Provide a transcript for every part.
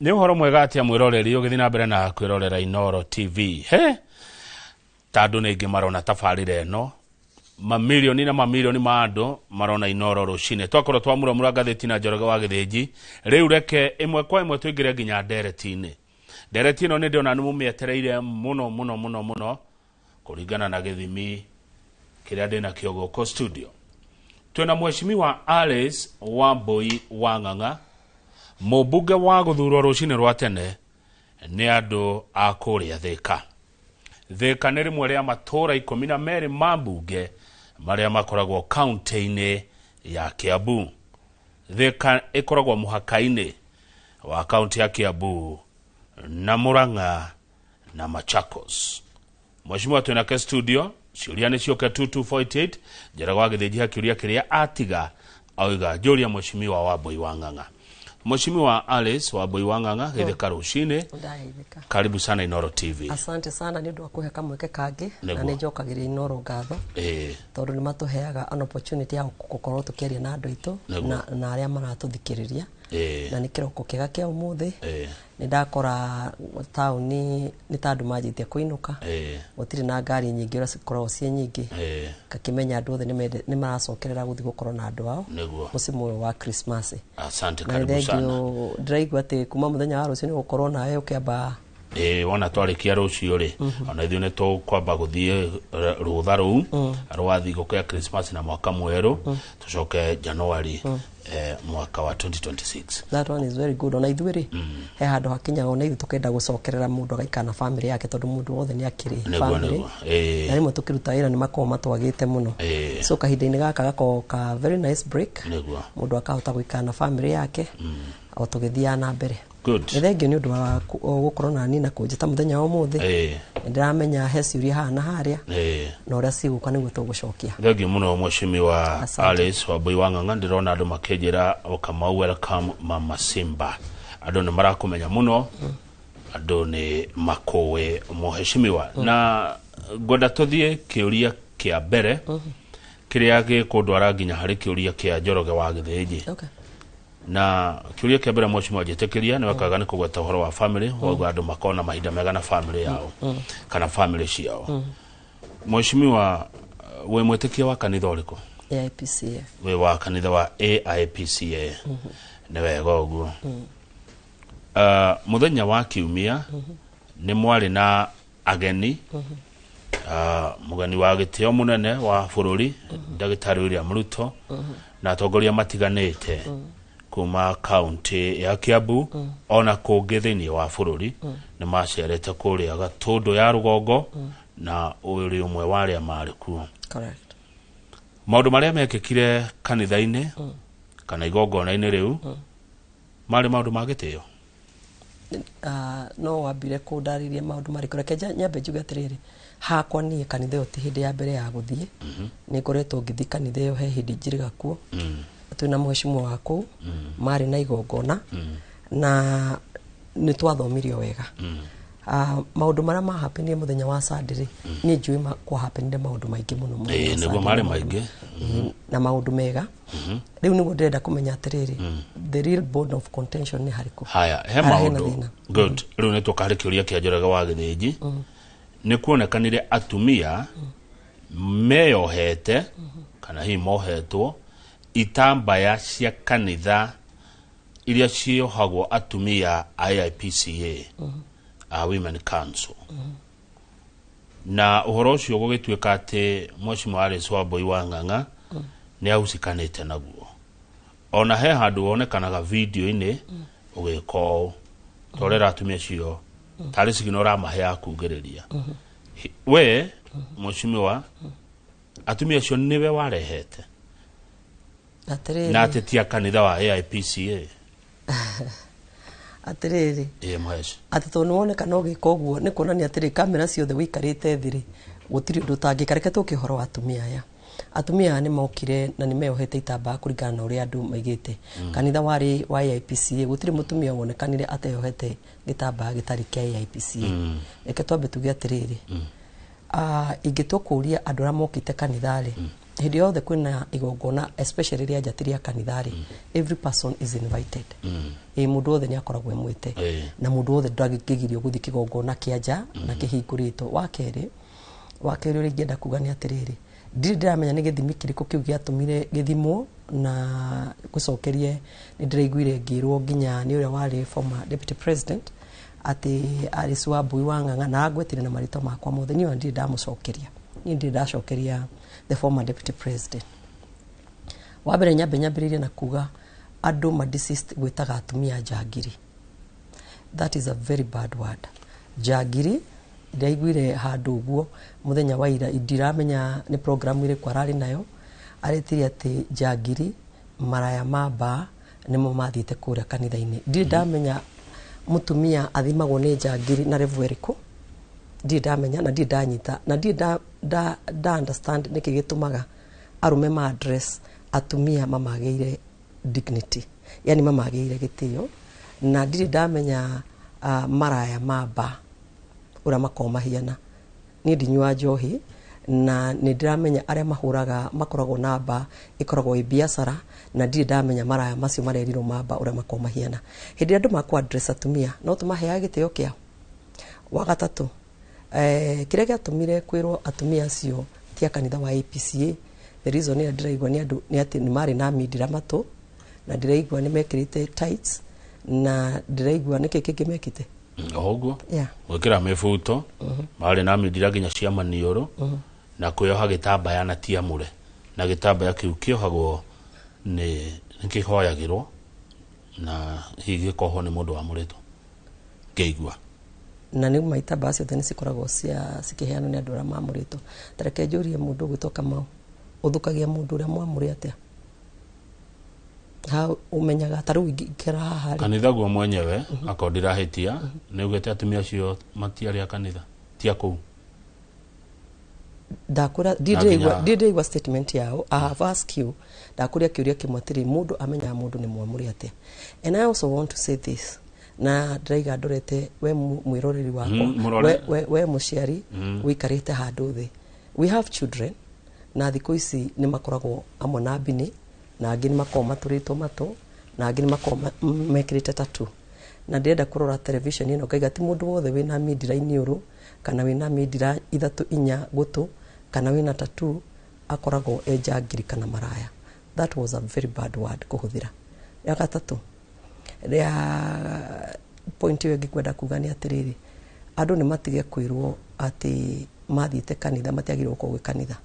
Ni uhoro mwega atia mwiroreri ugithi na mbere na kwirorera Inoro TV. Tandu ni ingi marona tabarire no mamilioni na mamilioni ma andu marona Inoro rucine twakorwo twamura ngatheti na Njoroge wa Githĩnji riu reke imwe kwa imwe tuingire nginya ndereti-ini. Ndereti ino ni ndiona ni mumietereire muno kuringana na githimi kiria ndina kio goko studio. Twina mheshimiwa Alice Wambui Wang'ang'a, mubunge wa guthurwo rucine rwa tene ni andu a kuria Thika. Thika ni rimwe ria matura 12 ma mbunge maria makoragwo kaunti-ini ya Kiambu. Thika ikoragwo muhaka-ini wa kaunti ya Kiambu na Murang'a na Machakos. Mheshimiwa twina ke studio ciuria ni cioke 2248 Njoroge wa Githĩnji hakiuria kiria atiga auga njuria mheshimiwa Wambui Wang'ang'a. Mheshimiwa Alice Wambui Wang'ang'a Githĩka rucine. Karibu sana Inoro TV. Asante sana ni ndu akuhe kamweke kangi na ni njokagiria Inoro ngatho. Tondu ni matuheaga an opportunity ya gukorwo tukiaria na andu itu na aria maratuthikiriria. Na ni kiroko kiga kia umuthi. Ni ndakora tauni ni tandu majite kuinuka. Gutiri na ngari nyingi ura cikorwo cie nyingi. Kakimenya andu othe ni maracokerera guthi gukorwo na andu ao musimu wa Christmas. Asante, karibu sana. Ndiraigua ati kuma muthenya wa rucio ni gukorwo nawe ukiamba wona twarikia rucio ri ona ithuĩ nĩ kwamba gũthiĩ rũtha rũu rwa thigũkũ ya Christmas na mwaka mwerũ tucoke January mwaka wa 2026. That one is very good. Ona ithuĩ ri he handũ hakinya ona ithuĩ tukenda gucokerera mundu agaikara na family yake tondu mundu wothe ni akiri family. Na rimwe tukiruta wĩra ni makorwo matwagĩte muno. So kahinda-inĩ gaka gako ka very nice break. Mundu akahota guikara na family yake o tugithia na mbere. Good. Thengiũ ni undu wa gukorwo na nina kunjita muthenya wa umuthi. Ndiramenya he ciuria hana haria. Na uria ciguka niguo tugucokia. Thengiũ muno mheshimiwa Alice Wambui Wang'ang'a. Ndirona andu makenjira Kamau welcome Mama Simba. Andu ni marakumenya muno. Andu ni makowe mheshimiwa. Na ngwenda tuthie kiuria kia mbere kiria gikundwara nginya hari kiuria kia Njoroge wa Githĩnji. Okay. Na kiuria kia mbere mheshimiwa jitekiria ni wakaga ni kugweta uhoro wa family wa andu makona mahinda mega na family yao kana family ciao. Mheshimiwa we mwitikia wa kanitha uriko? AIPCA. We wa kanitha wa AIPCA. Ni wega uguo. Muthenya wa kiumia ni mwari na ageni. Mugani wa gitio munene wa bururi Ndagĩtarĩ William Ruto na atongoria matiganĩte kuma kaunti ya Kiambu ona kũngĩ thĩinĩ wa bururi ni macerete kuria Gatundu ya Rugongo na uri umwe wa aria marĩ kuo. Correct. Maundu maria mekĩkire kanitha-inĩ kana igongona-inĩ riu marĩ maundu ma gĩtĩo. No wambire kundariria maundu marĩkũ? Reke nyambe njuge atiriri, hakwa niĩ kanitha ĩyo ti hĩndĩ ya mbere ya gũthiĩ. Nĩ ngoretwo ngĩthiĩ kanitha ĩyo he hĩndĩ njĩrĩga kuo. Twina mheshimiwa wa kũu marĩ na igongona na nĩ twathomirio wega. Maundu maria ma happen muthenya wa Sunday ni njui kwa happen maundu maingi muno muno. Niguo marĩ maingĩ na maundu mega. Riu niguo ndĩrenda kumenya atiriri, the real bone of contention ni hariku. Haya, he maundu. Good. Riu nĩ tũkarĩ kiuria kia Njoroge wa Githĩnji. Nĩ kuonekanire atumia meyohete kana hi mohetwo itambaya cia kanitha iria ciohagwo atumia AIPCA, Women Council. Na uhoro ucio gũgĩtuĩka atĩ mheshimiwa Alice Wambui Wang'ang'a ni aucikanĩte naguo. Ona he handũ wonekanaga video-inĩ ũgĩko torera atumia cio tarĩ cigino ramahe ya kugĩrĩria. We mheshimiwa atumia cio niwe warehete na atetia kanitha wa AIPCA. Atiriri mhesh atito nuoneka no giko guo ni kuonania atiri kamera ciothe wikarite thiri gutiri undu tangikareke tukihoro atumia aya. Atumia ni mokire na ni meyohete itamba kuringana na uria andu maigite. Kanitha wari wa AIPCA gutiri mutumia wonekanire ateyohete gitamba gitari kia AIPCA. Eke twambe tuge atiriri ingitukuria andu aria mokite kanitha ri hindi yothe kwina igongona especially ria njatiria kanithari every person is invited mundu wothe ni akoragwo mwite na mundu wothe ndagigirio guthi kigongona kianja na kihingurito wa keri uri ngenda kuga ni atiriri ndiramenya ni githimi kiriko kiu giatumire githimwo na gucokerie ni ndiraiguire ngirwo nginya ni uria wari former deputy president ati Alice Wambui Wang'ang'a na agwetire na marito makwa mothe ni ndi ndamucokeria ni ndi ndacokeria the former deputy president wabere nyambiririe na kuga andu ma deceased gwitaga atumia njangiri. That is a very bad word. Njangiri ndaiguire handu uguo muthenya wa ira ndiramenya ni program ire kwarari nayo aretiri ati njangiri maraya mamba nimo mathite kuria kanitha-ini ndamenya mutumia athimagwo ni njangiri na revu eriku ndamenya na ndanyita na da understand niki gitumaga arume ma address atumia mamageire dignity, yani mamageire gitio na ndamenya maraya mamba ura makoma hiana ni ndinywa njohi na ni ndiramenya aria mahuraga makoragwo namba ikoragwo i biashara na ndamenya maraya macio marerirwo mamba ura makoma hiana hindi andu makwa address atumia no tumaheaga gitio kiao. Wa gatatu kiria giatumire kwirwo atumia acio tia kanitha wa APCA the reason ni ndiraigwa ni andu ni ati ni mari na midira matu na ndiraigwa ni mekirite tights na ndiraigwa niki kingimekite oguo gwikira mibuto mari na midira ginya cia manioro na kuyoha gitambaya na tiamure na gitambaya kiu kiohagwo ni kihoyagirwo na higikoho ni mundu wa murito ngeigua na ni maita basi thani sikoragwo cia sikiheano ni andu ra mamurito tareke njurie mundu gwitoka mau uthukagia mundu ria mwamuri atia ha umenyaga taru ikera haha kanitha guo mwenyewe akondira hitia ni ugete atumia cio matiari a kanitha tia kuu ndakura ndireigwa statement yao I have asked you ndakuria kiuria kimwatiri mundu amenya mundu ni mwamuri atia. And I also want to say this na ndaiga ndorete we mwiroreri wako we muciari wikarite handu thi we have children na thiko ici ni makoragwo amwe na bini na angi ni makoma maturito mato na angi ni makoma mekirite tatu na ndenda kurora television ino ngaiga ti mundu wothe wina midira iniuru kana wina midira ithatu inya gutu kana wina tatu akoragwo njangiri kana maraya. That was a very bad word kuhuthira. Ya gatatu ria point yo ngikwenda kuga ni atiriri andu ni matige kwirwo ati mathite kanitha matiagirwo ko gwe kanitha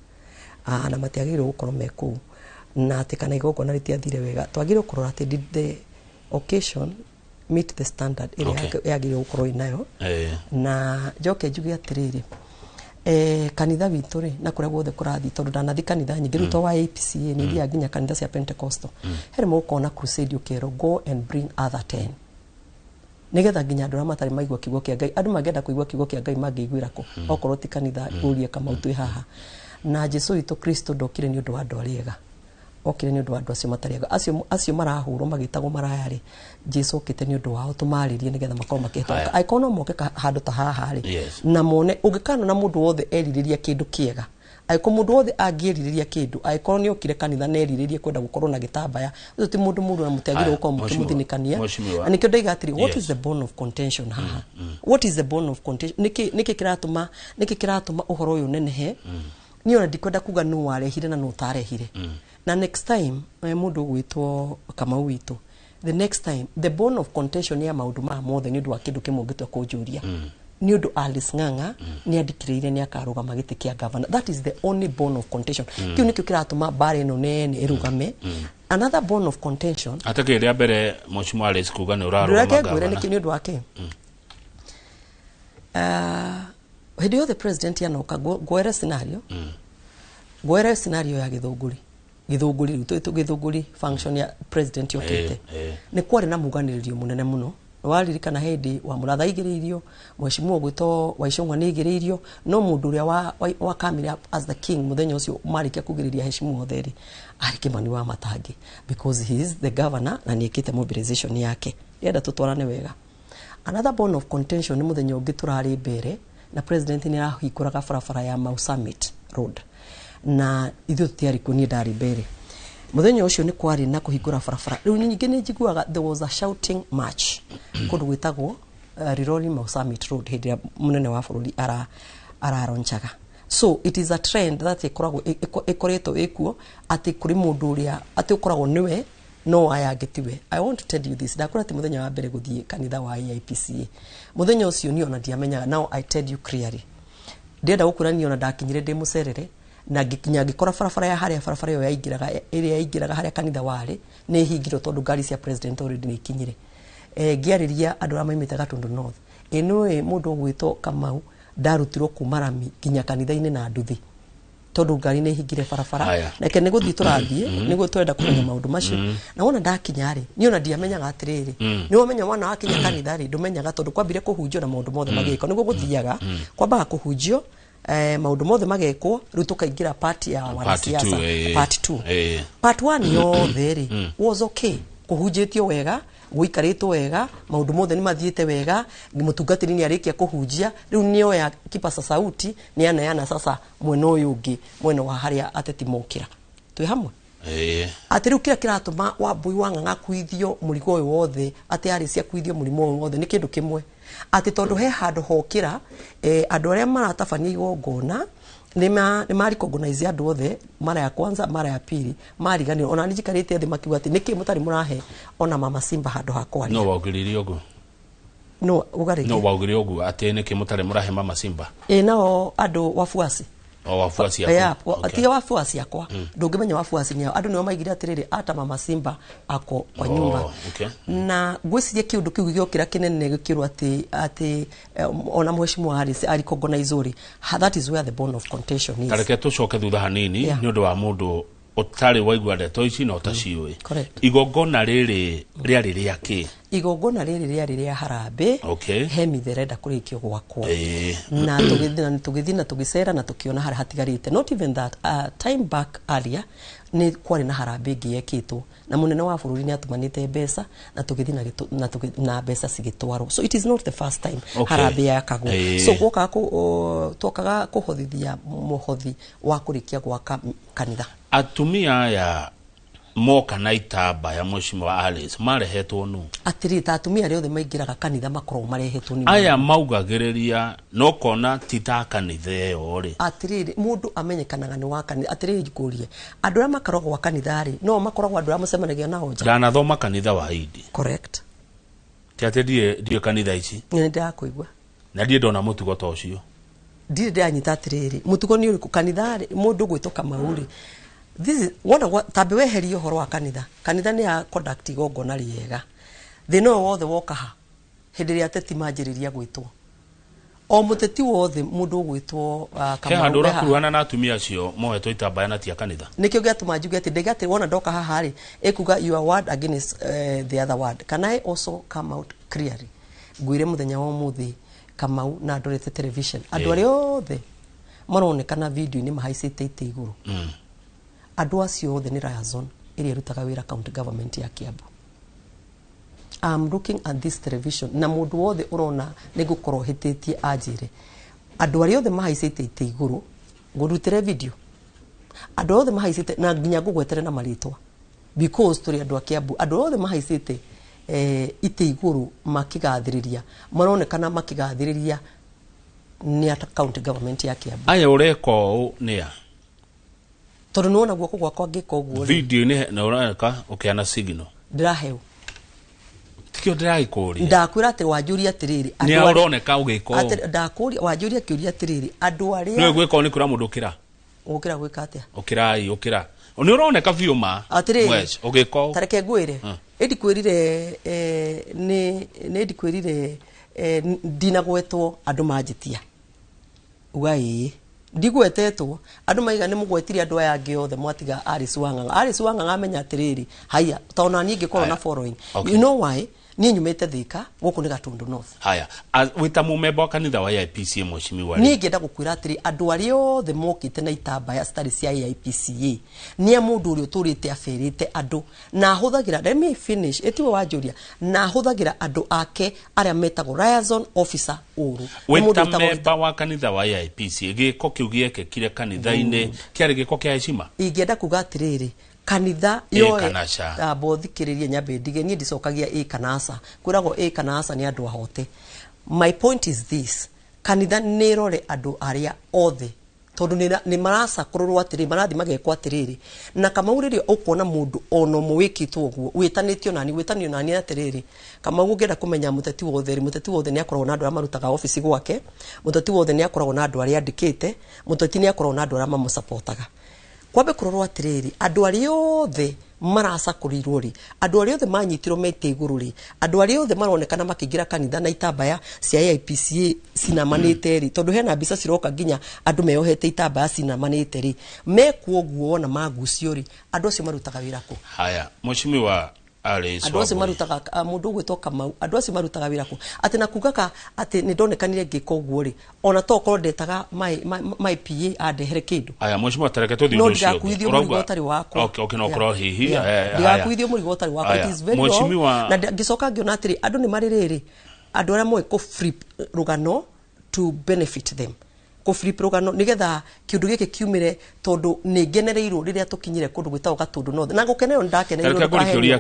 na matiagirwo gukorwo meku na ati kana igongona ritiathire wega twagirwo kurora ati did the occasion meet the standard area yagirwo gukorwo inayo na njoke njuge atiriri kanitha witu ri na kuria guothe kurathi tondu ndanathi kanitha nyingi ruto wa APCA ni thia nginya kanitha cia Pentecostal here mukona crusade ukero go and bring other 10 nigetha nginya andu matari maigwa kiugo kia Ngai andu magenda kuigwa kiugo kia Ngai mangiiguira ko okorwo ti kanitha urie kama utwi haha na Jesu witu Kristo ndokire ni undu wa andu ariega okire ni undu wa andu acio matariega acio marahurwo magitagwo maraya ri Jesu okite ni undu wao tumaririe nigetha makorwo makihetoka aikono moke handu ta haha ri na mone ungikana na mundu wothe eririria kindu kiega aiko mundu wothe angiririria kindu aiko ni okire kanitha neriririe kwenda gukorwo na gitambaya ucio ti mundu na mutiagire gukorwo mukimuthinikania ani kyo ndaiga atiri what is the bone of contention haha what is the bone of contention niki kiratuma uhoro uyu nenehe ni ona ndikwenda kuga no warehire na no tarehire na next time mundu gwitwo kama witu the next time the bone of contention ya maundu ma mothe ni undu wa kindu kimwe ngitwa kunjuria ni undu Alice Ng'ang'a ni andikirire ni akarugama giti kia governor. That is the only bone of contention kiu nikyo kiratuma bare no nene irugame another bone of contention atake ria mbere Mheshimiwa Alice kuga ni urarugama governor ni kindu wake hidio the president yanoka gwera scenario ya githunguri tu githunguri function ya president yokite ni kwari na muganiririo munene muno waririkana hindi wa muratha igiriirio Mheshimiwa gwito Waicung'wa ni igiriirio no mundu ria wa kamira as the king muthenya ucio marikia kugiriria Mheshimiwa Otheri ari Kimani wa Matangi because he is the governor na niekite mobilization yake yenda tutwarane wega. Another bone of contention ni muthenya ungi turari mbere na president ni arahikuraga barabara ya Mau Summit Road na ithuĩ tũtiarĩ kuo, niĩ ndarĩ mbere. Muthenya ũcio nĩ kwarĩ na kũhingũra barabara. Rĩu ningĩ nĩ njiguaga there was a shouting march kũndũ gwĩtagwo Rirori Mau Summit Road hĩndĩ ĩrĩa mũnene wa bũrũri araronchaga. So it is a trend that ĩkoretwo ĩkuo atĩ kũrĩ mũndũ ũrĩa atĩ ũkoragwo nĩwe no aya angĩtiwe. I want to tell you this, ndakora atĩ mũthenya wa mbere gũthiĩ kanitha wa AIPCA, mũthenya ũcio niĩ ona ndiamenyaga. Now I tell you clearly, ndĩenda gũkwĩra niĩ ona ndakinyire ndĩ mũcerere na nginya ngĩkora barabara ya harĩa barabara ĩyo yaingĩraga ĩrĩa yaingĩraga harĩa kanitha warĩ nĩ hingirwo tondũ ngari cia president already nĩ ikinyire. Ngĩarĩria andũ arĩa maimĩte Gatundu North, ĩno mũndũ ũgwĩtwo Kamau ndarutirwo kuma Rami nginya kanitha-inĩ na nduthi tondũ ngari nĩ hingire barabara. Reke nĩ gũthiĩ tũrathiĩ nĩguo twenda kũmenya maũndũ macio. Na wona ndakinya rĩ, niĩ ona ndiamenyaga atĩrĩrĩ, nĩ wamenya wana wakinya kanitha rĩ, ndũmenyaga tondũ kwambire kũhunjio na maũndũ mothe magĩkwo. Nĩguo gũthiaga kwambaga kũhunjio maũndũ mothe magekwo, rĩu tũkaingĩra part ya wanasiasa, part 2. Part 1 yothe rĩ was okay, kũhunjĩtio wega, gũikarĩtwo wega, maũndũ mothe nĩ mathiĩte wega, mũtungatĩri nĩ arĩkia kũhunjia, rĩu nĩoya kipasa sauti nĩ aneana sasa mwena ũyũ ũngĩ, mwena wa harĩa ateti mokĩra. Twĩ hamwe? Atĩ rĩu kĩrĩa kĩratũma Wambui wa Ng'ang'a kuithio mũrigo ũyũ wothe, atĩ arĩ cia kuithio mũrimũ ũyũ wothe nĩ kĩndũ kĩmwe, atĩ tondũ he handũ hokĩra andũ arĩa maratabania igongona nĩ maricognize andũ othe, mara ya kwanza mara ya pili mariganĩrwo. Ona nĩnjikarĩte thĩ makiuga atĩ nĩkĩ mũtarĩ mũrahe ona Mama Simba handũ ha kwaria. No waugĩrĩrie ũguo? No ugarĩrie. No waugĩrĩrie ũguo atĩ nĩkĩ mũtarĩ mũrahe Mama Simba? Nao andũ wafuasi. Wafuasi yako. Tiga wafuasi yakwa. Ndũngĩmenya wafuasi nĩao. Andũ nĩo maigire atĩrĩrĩ ata Mama Simba ako kwa nyumba. Na gwĩciria kĩũndũ kĩu gĩokĩra kĩnene gĩkĩrwo atĩ ona mheshimiwa Harris aricognize uri. That is where the bone of contention is. Tareke tũcoke thutha hanini nĩ ũndũ wa mũndũ ũtarĩ waigua ndeto ici na ũtaciũĩ. Igongona rĩrĩ rĩarĩ rĩakĩ? Igongona rĩrĩ rĩarĩ rĩa Harambee. Hemi therenda kũrĩkio gwakwo. Na tũgĩthiĩ na tũgĩcera na tũkĩona harĩa hatigarĩte. Not even that, time back earlier nĩ kwarĩ na Harambee ĩngĩ yekĩtwo na mũnene wa bũrũri nĩ atumanĩte mbeca na tũgĩthiĩ na mbeca cigĩtwarwo. So it is not the first time Harambee yakagwo. So twokaga kũhothithia mũhothi wa kũrĩkia gwaka kanitha. Atumia aya moka na itambaya mheshimiwa Alice marehetwo nu? Atĩrĩ ta atumia arĩa othe maingĩraga kanitha makoragwo marehetwo ni aya maugagĩrĩria no kona tita kanitha ĩyo rĩ. Atĩrĩ mũndũ amenyekanaga nĩ wa kanitha. Atĩrĩ njikũrie andũ arĩa makoragwo wa kanitha rĩ no makoragwo andũ arĩa macemanagia nao nja. Ndanathoma kanitha wa Idi. Correct. Tiate ndiye kanitha ici. Nĩ ndakũigua. Na ndiye ndona mũtugo ta ũcio. Ndiye ndanyita atĩrĩrĩ mũtugo nĩ ũrĩkũ kanitha rĩ mũndũ gwĩtwo Kamau rĩ. This is what tabe weherio horo wa kanitha. Kanitha ni ya conduct igongona rĩega. Thĩna wothe wokaha hĩndĩ ĩrĩa ateti manjĩrĩria gwĩtwo. O mũteti wothe mũndũ gwĩtwo Kamau. He handũ ũrakuruhana na atumia acio mohetwo itambaya na tia kanitha. Nĩkĩo gĩatũma njuge atĩ ndege atĩ wona ndoka haha rĩ ĩkuga your word against the other word. Can I also come out clearly? Ngwĩre mũthenya wa ũmũthĩ Kamau na ndorete television. Andũ arĩa othe maronekana video-inĩ mahaicĩte ite igũrũ. Andũ acio othe nĩ Razon ĩrĩa ĩrutaga wĩra county government ya Kiambu. I'm looking at this television na mũndũ wothe ũrona nĩ gũkorwo hĩtĩtie anjĩre. Andũ arĩa othe mahaicĩte ite igũrũ ngũrutĩre video. Andũ othe mahaicĩte na nginya ngũgwetere na marĩtwa because tũrĩ andũ a Kiambu. Andũ othe mahaicĩte ite igũrũ makĩgathĩrĩria maronekana makĩgathĩrĩria nĩ ata county government ya Kiambu. Aya ũreka ũũ nĩ a tondũ nĩ wona guoko gwakwa ngĩka ũguo video nĩ na ũreka ũkĩana signal ndiraheo tikio ndĩragĩkũria ndakwĩra atĩ wanjũria atĩrĩrĩ nĩ ũroneka ũgĩka atĩ ndakũria wanjũria kĩũria atĩrĩrĩ andũ arĩa nĩ gwĩka nĩ kũra mũndũ ũkĩra gwĩka atĩa ũkĩra nĩ ũroneka biũ ma atĩrĩrĩ ũgĩka tareke ngwĩre ndikwĩrire nĩ ndikwĩrire ndinagwetwo andũ manjĩtia ugai ndigwetetwo andũ maiga nĩ mũgwetire andũ aya angĩ othe mwatiga Alice wa Ng'ang'a. Alice wa Ng'ang'a amenya atĩrĩrĩ haya tona niĩ ngĩkorwo na following. You know why? ni nyumete Thika guku ni Gatundu North. Haya wita mumemba kanitha wa IPCA mweshimiwa ni ngenda gukwira atiri andu ari othe mokite na itambaya stari cia IPCA ni amundu uri uturite aferite andu na huthagira let me finish etiwe wanjuria na huthagira andu ake aria metagwo liaison officer uru wita memba wa kanitha wa IPCA giko kiu giekekire kanitha-ini kiari giko kia heshima ingenda kuga atiriri kanitha yo bothikiririe nyambe ndige ni ndicokagia kanasa kwiragwo kanasa ni andu ahote. My point is this, kanitha nirore andu aria othe tondu ni marasa kururwa atiri marathi magekwa atiriri na kama uririo ukona mundu ono muwikitwo uguo witanitio nani witanio nani atiriri kama ungenda kumenya muteti wothe ni akorwo na andu amarutaga office gwake muteti wothe ni akorwo na andu aria andikite muteti ni akorwo na andu aria mamusupportaga kwabe kurorwo atiriri andu aria othe marasa kurirwo ri andu aria othe manyitirwo mete iguru ri andu aria othe maronekana makingira kanitha na itambaya cia IPCA cinamanite ri tondu hena mbica ciroka nginya andu meyohete itambaya cinamanite ri mekuo guo na magucio ri andu acio marutaga wira ku. Haya mweshimiwa andu acio marutaga mundu gwitoka mau andu acio marutaga wira ku ati na kugaka ati ni ndonekanire ngiko guo ri ona to ko ndetaga my PA adehere kindu. Haya mweshimiwa tareke tuthi undu cio urauga okay no kro hihi ndigakuithio murigo utari wako it is very wrong na ngicoka ngiona atiri andu ni maririri andu aria moe ko flip rugano to benefit them ko flip rugano nigetha kiundu giki kiumire tondu ni genereirwo riria tukinyire kundu gwitao Gatundu North na gukenerwo ndakenerwo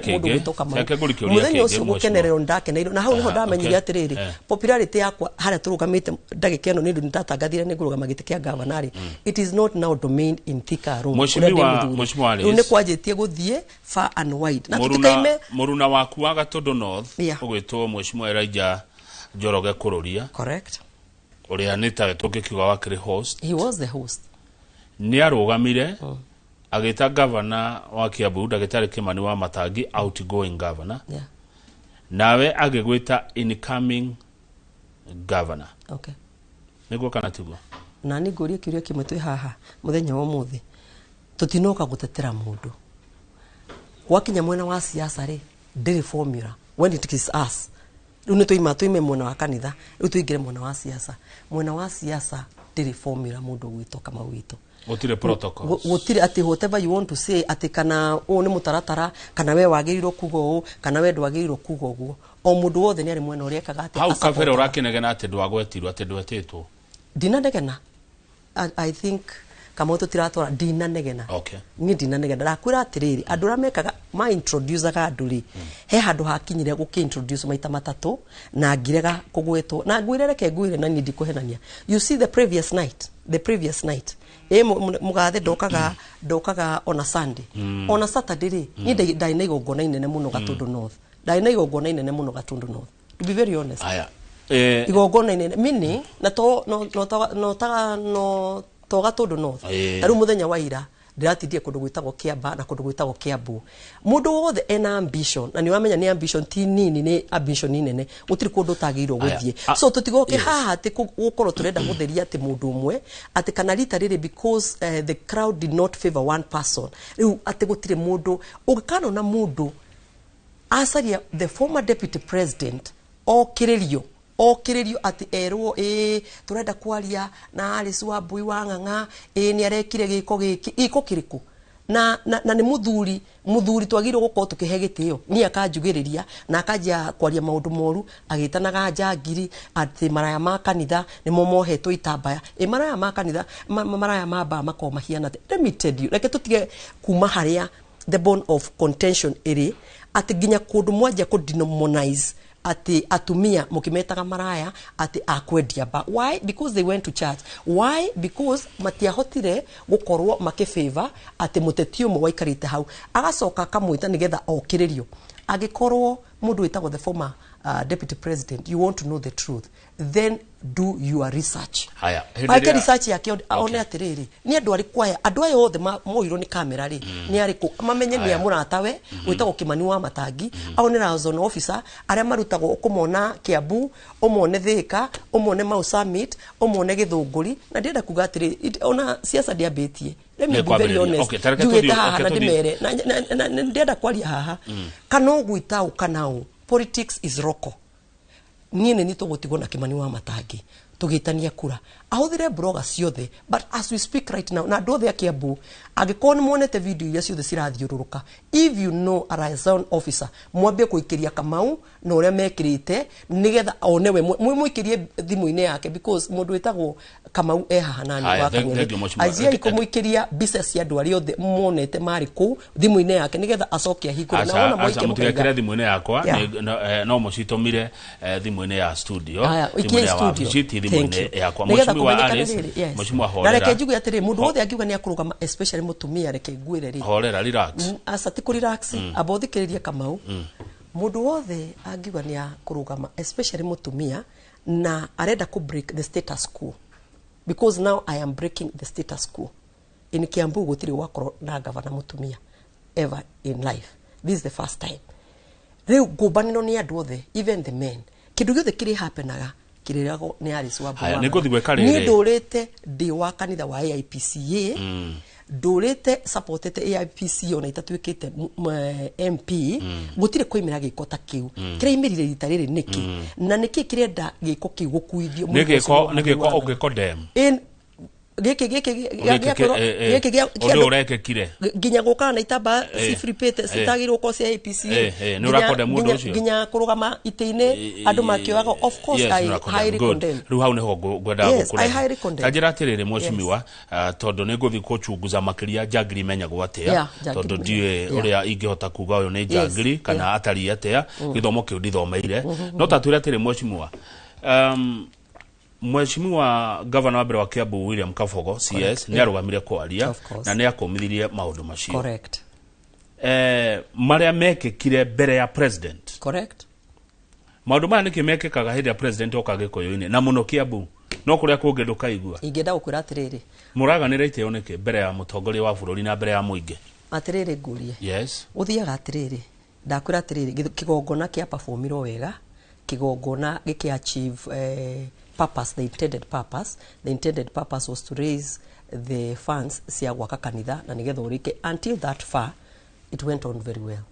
mundu gwitoka mau muthenya ucio gukenerwo ndakenerwo na hau niho ndamenyire atiriri popularity yakwa haria turugamite ndagika eno nindu ndatangathire ni ngurugama giti kia gavanari it is not now domain in Thika Road mweshimiwa ni kwajitie guthie far and wide na tutikaime muruna waku wa Gatundu North ugwitwo mweshimiwa Elijah Njoroge Kururia correct uria nita tukikiuga wakiri host he was the host ni arugamire agita governor wa Kiambu Ndagĩtarĩ Kimani wa Matangi outgoing governor nawe agigwita incoming governor okay niguo kana tiguo na ni nguria kiuria kimwe twi haha muthenya wa muthi tutinoka gutetera mundu wakinya mwena wa siasa ri ndiri formula when it is us Rune tuime mwena wa kanitha tuingire mwena wa siasa ndiri formula mundu gwito kama wito gutire protocols gutire ati whatever you want to say ati kana o ni mutaratara kana we wagirirwo kugo kana we ndwagirirwo kugo guo o mundu wothe ni ari mwena uria kaga ati hau kabere urakinegena ati ndwagwetirwo ati ndwetitwo dinanegena I think kama tutiratora dinanegena okay ni dinanegena ndakwira atiriri andu ra mekaga ma introduce ga anduri he handu hakinyire guki introduce maita matatu na ngirega kugwetwo na ngwirereke ngwire na nindi kuhenania you see the previous night mugathe ndokaga on a Sunday on a Saturday ri ni ndai na igongona inene muno Gatundu North ndai na igongona inene muno Gatundu North to be very honest aya igongona inene mini na to to Gatundu North taru muthenya wa ira ndiratindie kundu gwitagwo Kiamba na kundu gwitagwo Kiambu mundu wothe ena ambition na ni wamenya ni ambition ti nini ni ambition nene gutiri kundu tagirwo guthie so tutigoke haha ati gukorwo turenda gutheria ati mundu umwe ati kana rita riri because the crowd did not favor one person riu ati gutiri mundu ugikano na mundu asaria the former deputy president okiririo ati erwo turenda kwaria na Alice Wambui wa Ng'ang'a ni arekire giko kiriku na ni muthuri twagirwo gukorwo tukihe gitio ni akanjugiriria na akajia kwaria maundu moru agitanaga njangiri ati maraya ma kanitha ni momohetwo itambaya maraya ma kanitha maraya ma ba makomahiana let me tell you reke tutige kuma haria the bone of contention iri ati ginya kundu mwaja ku demonize ati atumia mukimetaga maraya ati akwendia ba why because they went to church why because matiahotire gukorwo makifavor ati mutetio mo waikarite hau agacoka kamwita nigetha okiririo agikorwo mundu witagwo the former deputy president you want to know the truth then do your research haya ake research yake one atiriri ni andu ari kwaya andu ayo othe moiro ni kamera ri ni ari ku mamenye ni amuratawe witagwo Kimani wa Matangi aonera zone officer aria marutagwo ukumona Kiambu umone Thika umone Mau Summit umone Githunguri na ndienda kuga atiri ona siasa ndiambitie let me be very honest jugeta haha na ndimere na ndienda kwaria haha kana ugwita ukanao politics is roko niene ni tugutigwo na Kimani wa Matangi tugitania kura ahuthire bloga ciothe but as we speak right now na ndothe akiambu agikon muonete video iria ciothe cirathiururuka if you know a liaison officer mwambie kuikiria Kamau na uria mekirite nigetha onewe muikirie thimu-ine yake because mundu wetagwo Kamau haha nani wa Kang'ethe azia ikumuikiria business ya andu aria othe monete mari ku thimu-ine yake nigetha acokia hikura na ona moike mutigekira thimu-ine yakwa no mucitumire thimu-ine ya studio thimu-ine ya wabici thimu-ine yakwa Mheshimiwa Alice Mheshimiwa Horera na reke njuge atiri mundu wothe angiuga ni akurugama especially mutumia reke ngwire ri Horera relax asati ku relax abothikiriria Kamau mundu wothe angiuga ni akurugama especially mutumia na arenda ku break the status quo because now I am breaking the status quo in Kiambu gutiri wakoro na governor mutumia ever in life this is the first time riu gubanino ni andu othe even the men kindu giothe kiri happenaga kirirago ni Alice Wambua ni ndurite ndi wa kanitha wa AIPCA ndurite supportete AIPCA ona itatuikite MP gutire koimira giko ta kiu kiraimirire rita riri niki na niki kirenda giko kiu gukuithio nigiko ugikodem giki urekekire ginya gukana na itamba cifripete citagirwo ko cia APCA ni urakode mundu ucio ginya kurugama ite-ine andu makioaga of course I highly condemn riu hau niho gwenda gukura tajira atiriri Mheshimiwa tondu ni nguthi kuchunguza makiria jagiri menyagwo atia tondu ndiwe uria ingihota kuga uyu ni jagiri kana atari atia githomo kiu ndithomeire no tatwira atiri Mheshimiwa Mheshimiwa Governor wa mbere wa Kiambu William Kabogo CS ni arugamire kwaria na ni akomithirie maundu macio correct maria mekikire mbere ya president correct maundu maya nikimekikaga hindi ya president okagikoyo-ini na muno Kiambu no kuria kungi ndukaigua ingenda gukwira atiriri muraganira iteo niki mbere ya mutongoria wa bururi na mbere ya muingi atiriri ngurie yes uthiaga atiriri ndakwira atiriri kigongona kia performiro wega kigongona giki achieve purpose, the intended purpose was to raise the funds cia gwaka kanitha na nigetha urike until that far it went on very well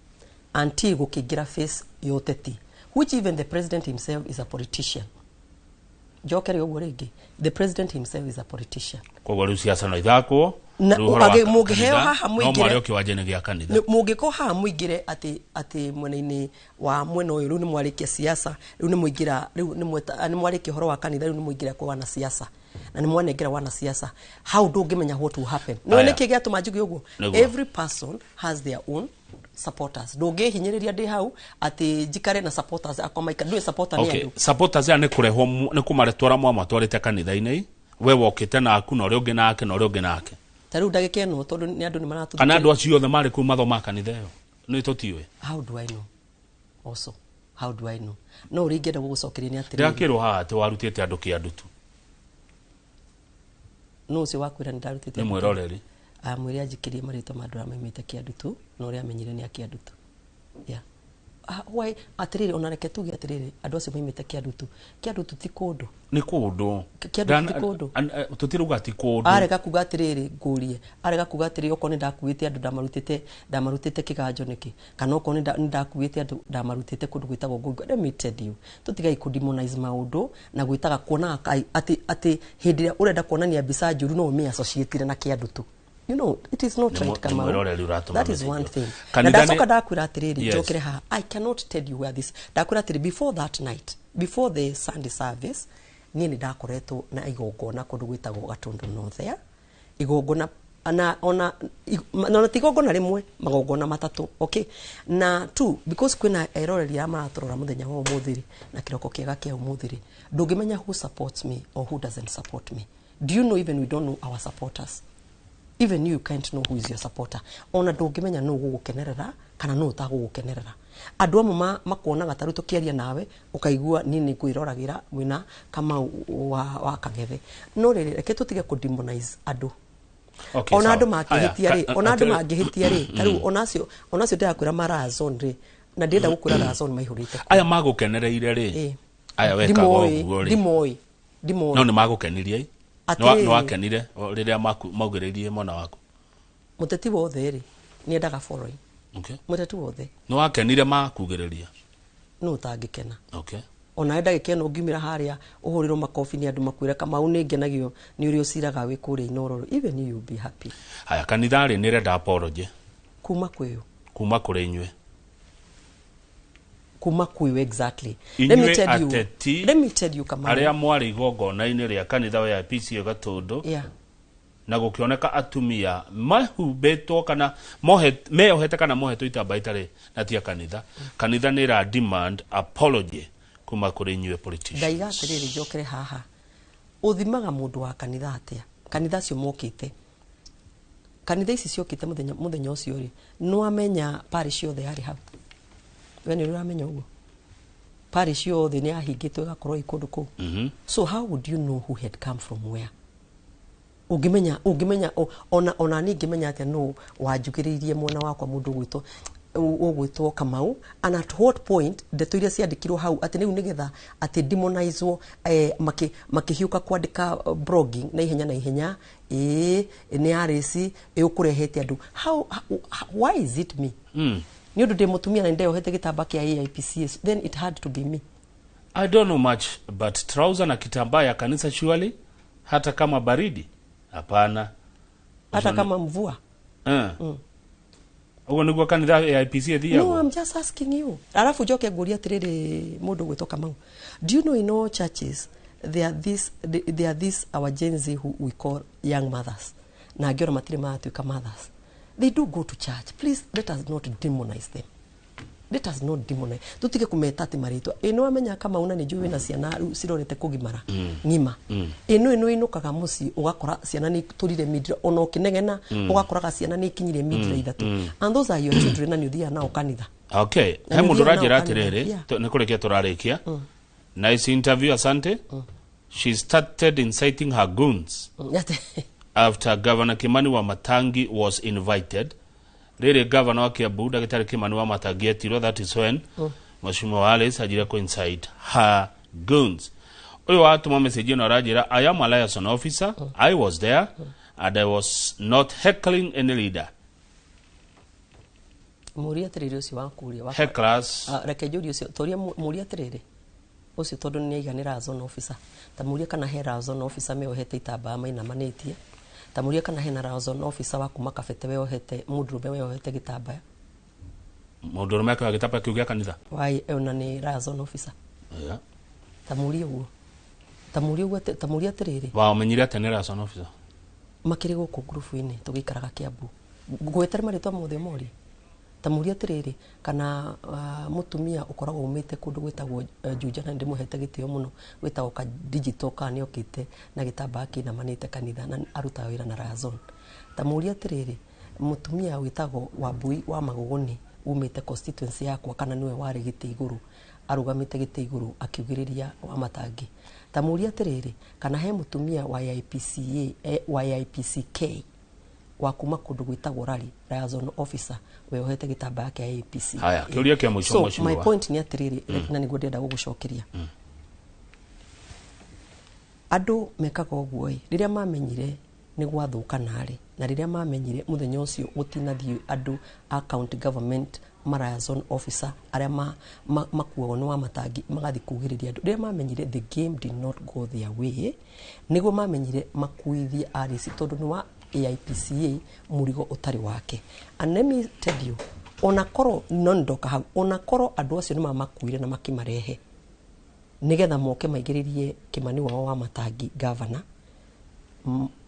until gukigira face yoteti which even the president himself is a politician jokeri uguo ringi the president himself is a politician kwa riu siasa no ithakwo mugiheo haha muingire no kiwanja-ini gia kanitha mugiko haha muingire ati mwena-ini wa mwena uyu riu ni mwarikia siasa riu ni muingira riu ni mwarikia horo wa kanitha riu ni muingira kwa wana siasa na ni mwanengera wana siasa how do ngimenya what will happen no niki giatuma njugi uguo every person has their own supporters doge hinyiriria ndi hau ati jikare na supporters akwa maika ndui supporter ni andu supporters ya ni kureho ni kumaretwara mwatwarite kanitha-ini we wokite na aku na uri ungi nake na uri ungi nake taru ndagike no tondu ni andu ni maratu ana andu acio othe mari ku mathoma kanitha iyo ni tutiwe how do I know also how do I know no uringenda gugucokeria ni atiri ndakirwo haha ati warutite andu kiandu tu no ucio wakwira ni ndarutite ni mwiroreri mwiri ajikirie marito mandu amaimite kiandu tu no uri amenyire ni akiandu tu yeah why atiriri onareke tugi atiriri andu acio maimite kiandu tu ti kundu ni kundu kiandu ti kundu tutiruga ti kundu arega kuga atiriri ngurie arega kuga atiriri okone ndakuite andu ndamarutite kiganjo niki kana okone ndakuite andu ndamarutite kundu gwitagwo ngungu let me tell you tutigai kudemonize maundu na gwitaga kuona ati hindi ria urenda kuonania mbica njuru no me associate na kiandu tu you know it is not right Kamau that is one thing na ndacoka ndakwira atiriri njokere ha I cannot tell you where this ndakwira atiriri before that night before the Sunday service ni ndakoretwo na igongona kundu gwitagwo Gatundu North there igongona na ona tigongona rimwe magongona matatu okay na two because kwina eroreri ya maratorora muthenya wa umuthiri na kiroko kiega kia umuthiri ndungimenya who supports me or who doesn't support me do you know even we don't know our supporters even you can't know who is your supporter ona ndungimenya no gugukenerera kana no utagugukenerera andu amwe makuona gataru tukiaria nawe ukaigua nini kwirораgira mwina kama wa Kang'ethe no reke tutige ku demonize andu ona andu mangihitia ri taru onacio ndakwira marazon ri na ndenda gukwira razon maihurite aya magukenereire ri aya wekaga uguo ri dimo no ni magukenirie no akenire riria maugiririe mona waku muteti wothe ri ni endaga following okay muteti wothe no akenire makugiriria no utangikena. Okay. Ona enda gikeno ngimira haria uhuriro makofi ni andu makwira Kamau ni ngenagio ni uri uciraga wi kuri Inoro, even you be happy. Haya, kanitha ri ni renda apology kuma kwiyo, kuma kuri inywe, kuma kwiyo exactly. Let me tell you Kamau, aria mwari igongona-ini ria kanitha wa IPC Gatundu, yeah, na gukioneka atumia mahubetwo kana meohete kana mohetwo itamba itari na tia kanitha, kanitha ni ra demand apology kuma kuri inywe politicians. Ndaiga atiriri njokere haha, uthimaga mundu wa kanitha atia, kanitha cio mokite, kanitha ici ciokite muthenya ucio ri no amenya parish yothe ari hau, we ni uramenya uguo parish yothe ni ahingitwe gakorwo ikundu ku. So how would you know who had come from where? Ungimenya ona ni ngimenya atia no wanjugiririe mwana wakwa mundu gwitwo ugwitwo Kamau, and at what point ndeto iria ciandikirwo hau ati niu nigetha ati demonizwo makihiuka kwandika blogging na ihenya ni arisi ukurehete andu. Why is it me? Ni undu de mutumia na ndeo hete gitamba kia IPCS, then it had to be me. I don't know much but trouser na kitambaa ya kanisa surely, hata kama baridi hapana, hata kama mvua. Ugo niguo kanitha ya IPC thia. No, I'm just asking you. Arafu joke nguria tiriri mundu gwito Kamau. Do you know in all churches there are this our Gen Z who we call young mothers. Na ngiora matire matuika mothers. They do go to church. Please let us not demonize them. Let us not demonize. Tutige kumeta ati maritwa. Ino amenya kama una ni juwe na ciana cirorete kugimara. Ngima. Ino inukaga muci ugakora ciana ni turire midra ona ukinegena ugakoraga ciana ni kinyire midra ithatu. And those are your children and you thia nao kanitha. Okay. He mundu rajira atiriri ni kurikia turarikia. Nice interview, asante. She started inciting her goons after Governor Kimani Wamatangi was invited. Rere Governor wa Kiambu Daktari Kimani Wamatangi etiro, that is when Mheshimiwa Wallace ajira ko incite her goons. Oyo watuma message no rajira, I am a liaison officer, I was there and I was not heckling any leader. Muria tiriri ucio wakuria hecklers reke juri ucio toria muria tiriri ucio tondu ni aiganira liaison officer ta muria kana he liaison officer me ohete itamba maina manetie ta muria kana he na liaison officer wa kuma kafete we ohete mudrume we ohete gitambaya mudrume ka gitamba kiugia kanitha wai ona ni liaison officer yeah ta muria tiriri wa umenyire atene liaison officer makiri guku group-ini tugikaraga Kiambu gwetera maritwa mothe mori ta muria tiriri kana mutumia ukoragwo umite kundu gwetagwo Juja na ndimuhete gitio muno gwetagwo ka digital ka ni okite na gitamba kina manite kanitha na aruta wira na liaison ta muria tiriri mutumia witagwo Wambui wa Maguguni umite constituency yakwa kana niwe wari gite iguru arugamite gite iguru akiugiriria Wamatangi ta muria tiriri kana he mutumia wa IPCK wa kuma kundu gwitagwo Rari liaison officer we ohete gitamba yake ya IPC. Haya kiuria kia mwisho mwisho. So my point ni atiriri na niguo ndenda gugucokeria andu mekaga uguo riria mamenyire ni gwathuka nari na riria mamenyire muthenya ucio gutinathie andu a county government liaison officer aria makuo no Wamatangi magathi kugiriria andu riria mamenyire the game did not go their way niguo mamenyire makuithie arisi tondu ni wa AIPCA murigo utari wake. And let me tell you, onakoro nondoka hau onakoro andu acio ni mamakuire na makimarehe nigetha moke maigiririe Kimani wao Wamatangi governor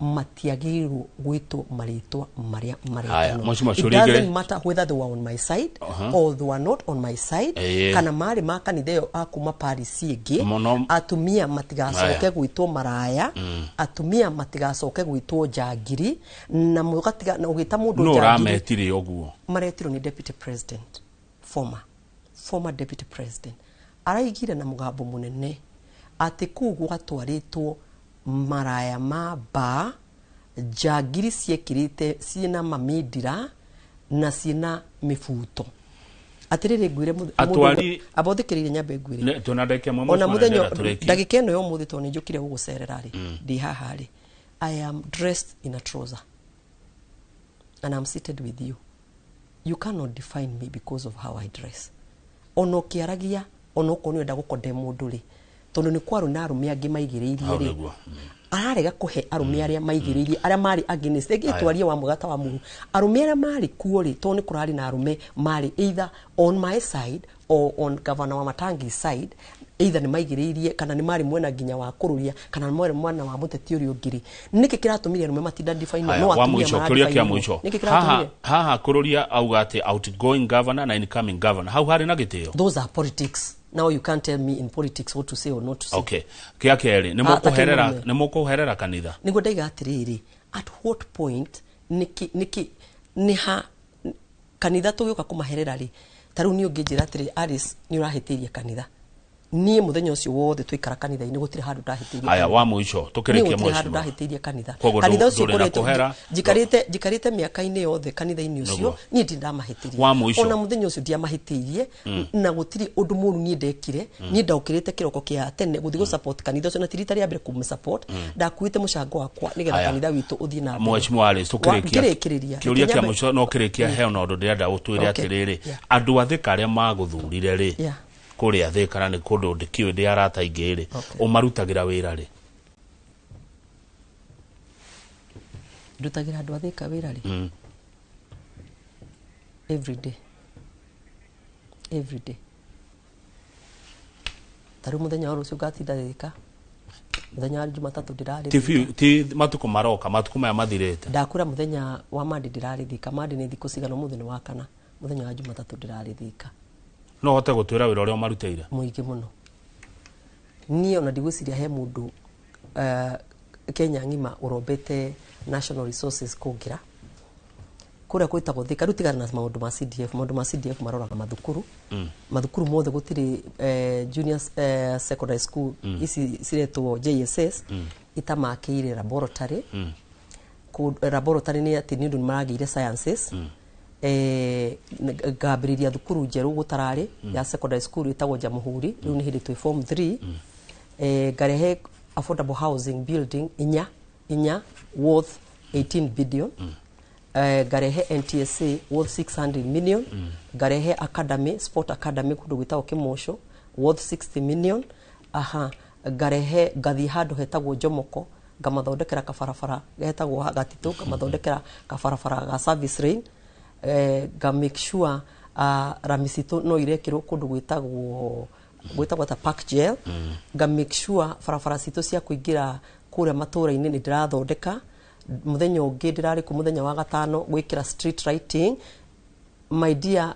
matiagirwo gwitwo maritwa maria maritano. It doesn't matter whether they were on my side or they were not on my side. Kana mari makanitha yo akuma Paris igi atumia matigacoke gwitwo maraya atumia matigacoke gwitwo njangiri na mugatiga na ugita mundu njangiri no rametire oguo maretiro ni deputy president former deputy president araigire na mugambo munene ati kugu gatwaritwo maraya maba njangiri ciekirite ciena mamidira na ciena mifuto atirire ngwire atwari abothikirire nyambe ngwire tunadeke mwe ona muthenyo ndagika eno yo muthi to ni njukire gugucerera ri ndi haha ri I am dressed in a trouser and I'm seated with you. You cannot define me because of how I dress. Ono kiaragia ono ko ni enda gukonde mundu ri tondu ni kwaru na arume angi maigiriirie ri ararega kuhe arume aria maigiriirie aria mari against egitwarie wa mugata wa muhu arume aria mari kuo ri to ni kurari na arume mari either on my side or on Governor Wamatangi side either ni maigiriirie kana ni mari mwena ginya wa kururia kana ni mwere mwana wa muteti uri ungiri niki kiratumire arume matinda define no atumia mara haha kururia auga ati outgoing governor na incoming governor how hari na gitio those are politics. Now you can't tell me in politics what to say or not to say. Okay. Kia keri, ni mukuherera kanitha. Nigo ndaiga atiriri, at what point niha kanitha tugiuka kumaherera ri. Taru ni ungijira atiri Alice ni urahitiria kanitha. Niĩ muthenya ucio wothe twikara kanitha-ini gutire handu ndahitiria. Aya wa muico tukirikia muico. Handu ndahitiria kanitha. Kanitha ucio kuretwo jikarite miaka-ini yothe kanitha-ini ucio niĩ ndindamahitiria. Ona muthenya ucio ndiamahitirie na gutiri undu muru niĩ ndekire. Niĩ ndaukirite kiroko kia tene guthi support kanitha ucio na tirita ria mbere kumu support. Ndakuite mucango wakwa nigetha kanitha witu uthie na mbere. Mheshimiwa Alice tukirikia. Kiuria kia muico no kirikia he ona undu ndirenda utwire atiriri. Andu athika aria maguthurire ri. Kuria thikara ni kundu ndikiwe ndi arata ingiri umarutagira wira ri ndutagira andu athika wira ri every day taru muthenya uru ugatinda thika muthenya wa Jumatatu ndirari ti matuko maroka matuko maya mathirete ndakura muthenya wa Mandi ndirari thika Mandi ni thiku cigana muthenya wa kana muthenya wa Jumatatu ndirari thika no hote gutwira wira uria maruteire muingi muno ni ona ndigwiciria he mundu Kenya ngima urombete national resources kungira kuria kwitagwo thika rutigana na maundu ma CDF maroraga mathukuru mothe gutiri junior secondary school isi ciretwo JSS itamakire laboratory ni ati nindu maragire sciences gabiriria thukuru njeru gutarari ya secondary school itagwo Jamuhuri riu ni hindi twi form 3 garehe affordable housing building inya worth 18 billion garehe NTSA worth 600 million garehe academy sport academy kundu gwitagwo Kimosho worth 60 million garehe gathi handu hetagwo Jomoko ngamathondekera kabarabara hetagwo Gatito ngamathondekera kabarabara ga service rain ga make sure Ramisito no irekirwo kundu gwitagwo ta park jail ga make sure barabara cito cia kuingira kuria matura-ini ni ndirathondeka muthenya ungi ndirari ku muthenya wa gatano gwikira street lighting my dear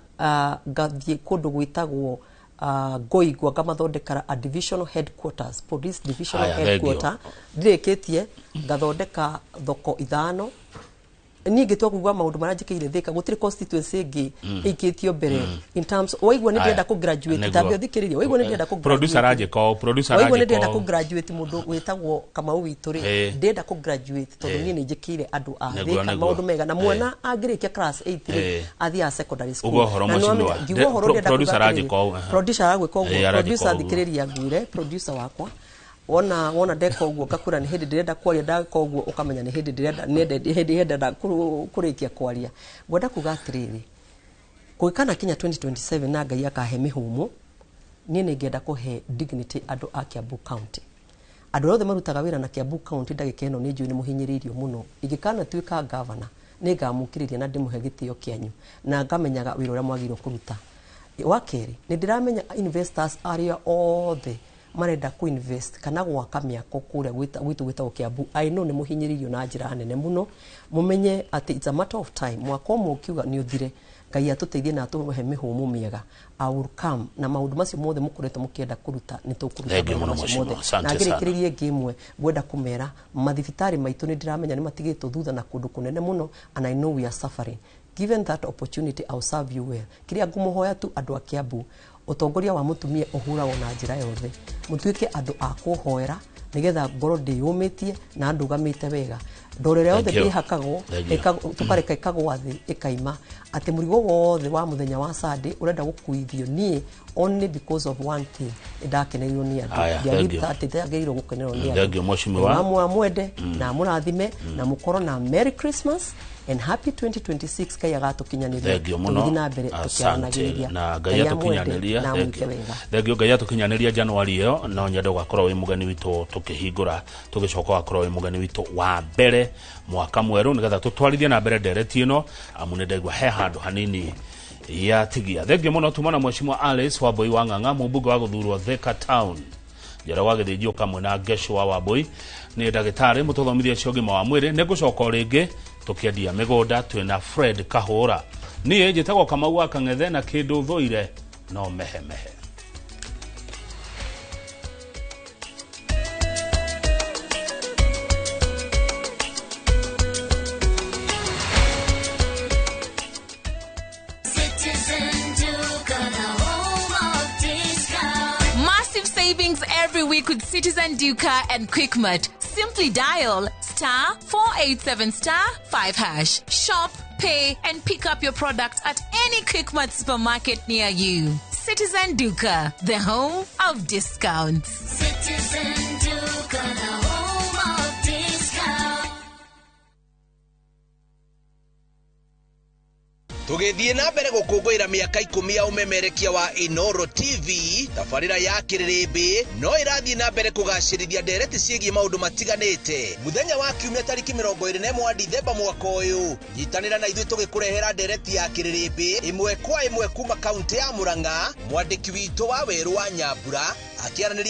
gathie kundu gwitagwo Goigwa ngamathondekera a divisional headquarters police divisional headquarter ndireketie ngathondeka thoko 5 ni gitwa kugwa maundu maranjikire thika gutiri constituency ingi ikitio mbere in terms waigwa ni ndenda ku graduate tabio thikiririo waigwa ni ndenda ku producer waigwa ni ndenda ku graduate mundu witagwo kama uituri ndenda ku graduate tondu ni njikire andu a thika maundu mega na mwana angirikia class 8 athia secondary school na producer agiko producer thikiriria ngwire producer wakwa wona ndeka uguo ngakura ni hindi ndirenda kwaria ndaka uguo ukamenya ni hindi ndirenda kurikia kwaria ngwenda kuga atiriri kuikana Kenya 2027 na Ngai akahe mihumo ni ngenda kuhe dignity andu a Kiambu County andu othe marutaga wira na Kiambu County ndagika ino ni njui ni muhinyiririo muno igikana tuika governor ni ngamukiriria na ndimuhe gitio kianyu na ngamenyaga wira uria mwagirwo kuruta wakeri ni ndiramenya investors aria othe marenda ku invest kana gwaka miako kuria gwitu gwitagwo Kiambu I know ni muhinyiririo na njira nene muno mumenye ati it's a matter of time mwako mukiuga ni uthire Ngai atuteithie na atuhe mihumu miega I will come na maundu macio mothe mukuretwo mukienda kuruta ni tukuruta macio mothe na ngirikiririe ngimwe gwenda kumera mathibitari maitu ni ndiramenya ni matigitwo thutha na kundu kunene muno and I know we are suffering given that opportunity I'll serve you well kiria ngumuhoya tu andu a Kiambu utongoria wa mutumia uhuragwo na njira yothe mutuike andu a kuhoera nigetha ngoro ndiyumitie na andu gamite wega ndorere yothe ndihakagwo tukareka ikagwa thi ikaima ati murigo wothe wa muthenya wa Sunday urenda gukuithio nie only because of one thing ndakeneirwo ni andu ndiagita ati ndageirwo gukenerwo ni andu wa mwende na murathime na mukoro na Merry Christmas and happy 2026 kaya gato kinyaniria tuthina mbere tukianagiriria na gaya tukinyaniria thegio gaya tukinyaniria January yo no nyende gwakorwo wi mugani witu tukihingura tugicoka gwakorwo wi mugani witu wa mbere mwaka mweru nigetha tutwarithie na mbere ndereti ino amune ndegwa he handu hanini ya tigia thegio muno tumana Mheshimiwa Alice Wambui wa Ng'ang'a mubunge wa guthurwo Thika Town jara wagithijio kamwe na Gesho wa Wambui ni ndagitari mututhomithia ciogima wa mwiri nigucoka ringi tukiendia migunda twina Fred Kahura nie njitagwo Kamau wa Kang'ethe na kindu thoire no mehemehe. Every week with Citizen Duka and Quickmart. Simply dial *487*5#. Shop, pay, and pick up your product at any Quickmart supermarket near you. Citizen Duka, the home of discounts. Citizen Duka, the home of discounts. Tugithie na mbere gukungwira miaka 10 ya umemerekia wa Inoro TV tafarira ya Kiririmbi no irathie na mbere kugacirithia ndereti ciĩgie maundu matiganite muthenya wa kiumia tariki 21 wa Dithemba mwaka uyu nyitanira na ithuĩ tugikurehera ndereti ya Kiririmbi imwe kwa imwe kuma kaunti ya Murang'a mwandiki witu wa Weru wa Nyambura akiaranĩria